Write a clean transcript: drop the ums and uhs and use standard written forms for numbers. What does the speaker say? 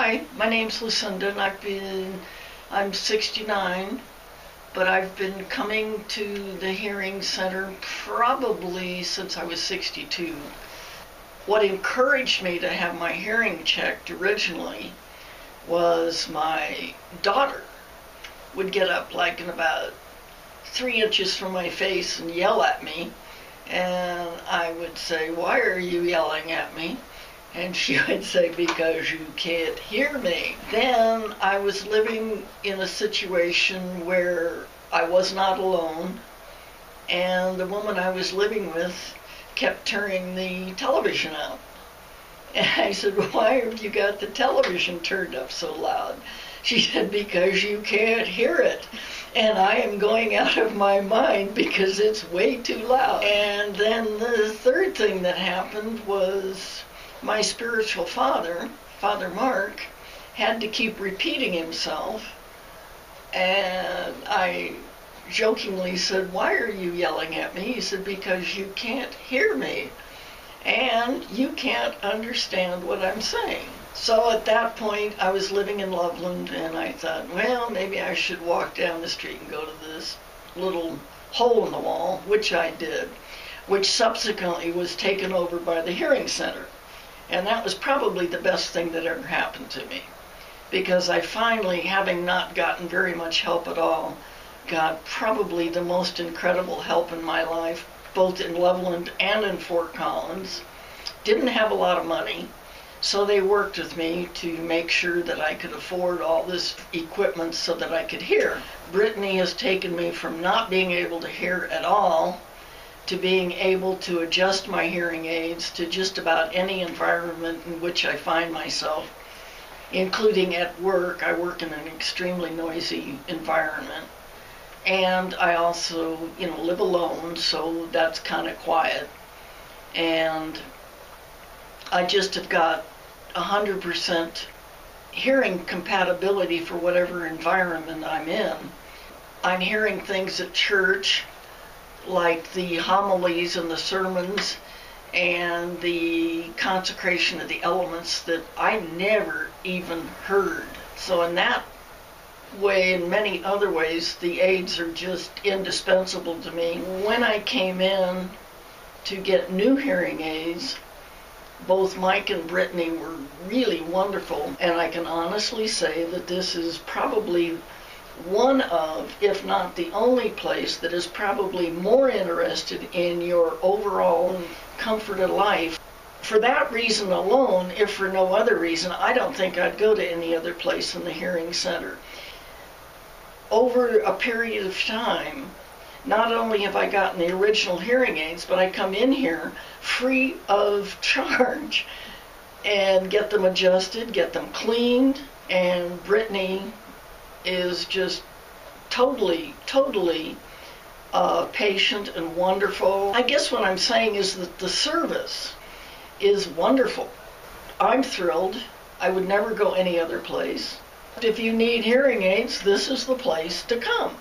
Hi, my name's Lucinda, and I'm 69, but I've been coming to the hearing center probably since I was 62. What encouraged me to have my hearing checked originally was my daughter would get up like in about 3 inches from my face and yell at me, and I would say, "Why are you yelling at me?" And she would say, "Because you can't hear me." Then I was living in a situation where I was not alone, and the woman I was living with kept turning the television up. And I said, "Why have you got the television turned up so loud?" She said, "Because you can't hear it. And I am going out of my mind because it's way too loud." And then the third thing that happened was my spiritual father, Father Mark, had to keep repeating himself. And I jokingly said, "Why are you yelling at me?" He said, "Because you can't hear me. And you can't understand what I'm saying." So at that point, I was living in Loveland, and I thought, well, maybe I should walk down the street and go to this little hole in the wall, which I did, which subsequently was taken over by the hearing center. And that was probably the best thing that ever happened to me, because I finally, having not gotten very much help at all, got probably the most incredible help in my life, both in Loveland and in Fort Collins. Didn't have a lot of money, so they worked with me to make sure that I could afford all this equipment so that I could hear. Brittany has taken me from not being able to hear at all to being able to adjust my hearing aids to just about any environment in which I find myself, including at work. I work in an extremely noisy environment. And I also, live alone, so that's kind of quiet. And I just have got 100% hearing compatibility for whatever environment I'm in. I'm hearing things at church, like the homilies and the sermons and the consecration of the elements, that I never even heard. So in that way, in many other ways, the aids are just indispensable to me. When I came in to get new hearing aids, both Mike and Brittany were really wonderful, and I can honestly say that this is probably one of, if not the only place, that is probably more interested in your overall comfort of life. For that reason alone, if for no other reason, I don't think I'd go to any other place in the hearing center. Over a period of time, not only have I gotten the original hearing aids, but I come in here free of charge and get them adjusted, get them cleaned, and Brittany is just totally patient and wonderful. I guess what I'm saying is that the service is wonderful. I'm thrilled. I would never go any other place. If you need hearing aids, this is the place to come.